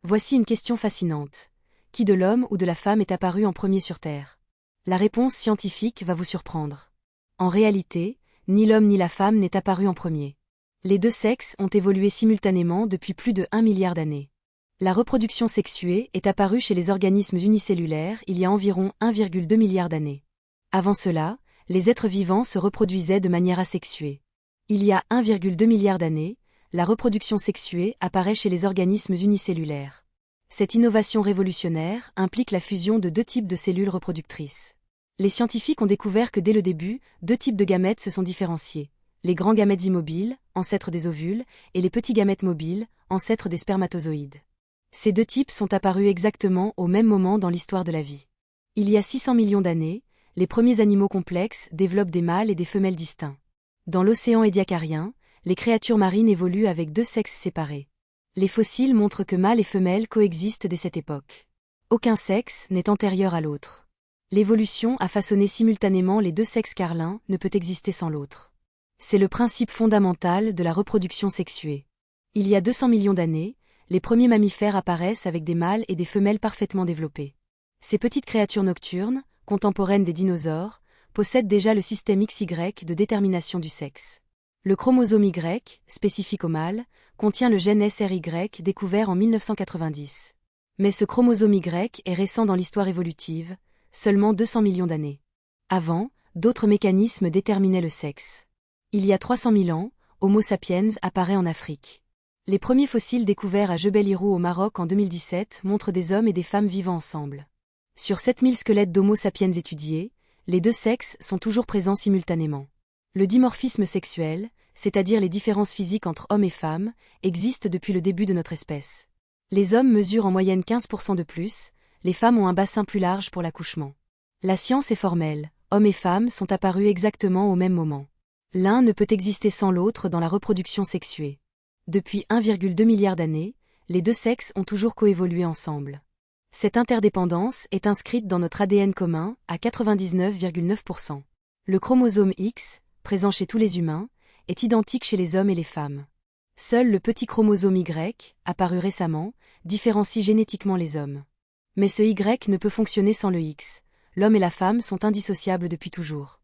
Voici une question fascinante. Qui de l'homme ou de la femme est apparu en premier sur Terre? La réponse scientifique va vous surprendre. En réalité, ni l'homme ni la femme n'est apparu en premier. Les deux sexes ont évolué simultanément depuis plus de 1 milliard d'années. La reproduction sexuée est apparue chez les organismes unicellulaires il y a environ 1,2 milliard d'années. Avant cela, les êtres vivants se reproduisaient de manière asexuée. Il y a 1,2 milliard d'années, la reproduction sexuée apparaît chez les organismes unicellulaires. Cette innovation révolutionnaire implique la fusion de deux types de cellules reproductrices. Les scientifiques ont découvert que dès le début, deux types de gamètes se sont différenciés. Les grands gamètes immobiles, ancêtres des ovules, et les petits gamètes mobiles, ancêtres des spermatozoïdes. Ces deux types sont apparus exactement au même moment dans l'histoire de la vie. Il y a 600 millions d'années, les premiers animaux complexes développent des mâles et des femelles distincts. Dans l'océan édiacarien, les créatures marines évoluent avec deux sexes séparés. Les fossiles montrent que mâles et femelles coexistent dès cette époque. Aucun sexe n'est antérieur à l'autre. L'évolution a façonné simultanément les deux sexes car l'un ne peut exister sans l'autre. C'est le principe fondamental de la reproduction sexuée. Il y a 200 millions d'années, les premiers mammifères apparaissent avec des mâles et des femelles parfaitement développés. Ces petites créatures nocturnes, contemporaines des dinosaures, possèdent déjà le système XY de détermination du sexe. Le chromosome Y, spécifique au mâle, contient le gène SRY découvert en 1990. Mais ce chromosome Y est récent dans l'histoire évolutive, seulement 200 millions d'années. Avant, d'autres mécanismes déterminaient le sexe. Il y a 300 000 ans, Homo sapiens apparaît en Afrique. Les premiers fossiles découverts à Jebel-Irhoud au Maroc en 2017 montrent des hommes et des femmes vivant ensemble. Sur 7000 squelettes d'Homo sapiens étudiés, les deux sexes sont toujours présents simultanément. Le dimorphisme sexuel, c'est-à-dire les différences physiques entre hommes et femmes, existe depuis le début de notre espèce. Les hommes mesurent en moyenne 15% de plus, les femmes ont un bassin plus large pour l'accouchement. La science est formelle, hommes et femmes sont apparus exactement au même moment. L'un ne peut exister sans l'autre dans la reproduction sexuée. Depuis 1,2 milliard d'années, les deux sexes ont toujours coévolué ensemble. Cette interdépendance est inscrite dans notre ADN commun à 99,9%. Le chromosome X, présent chez tous les humains, est identique chez les hommes et les femmes. Seul le petit chromosome Y, apparu récemment, différencie génétiquement les hommes. Mais ce Y ne peut fonctionner sans le X. L'homme et la femme sont indissociables depuis toujours.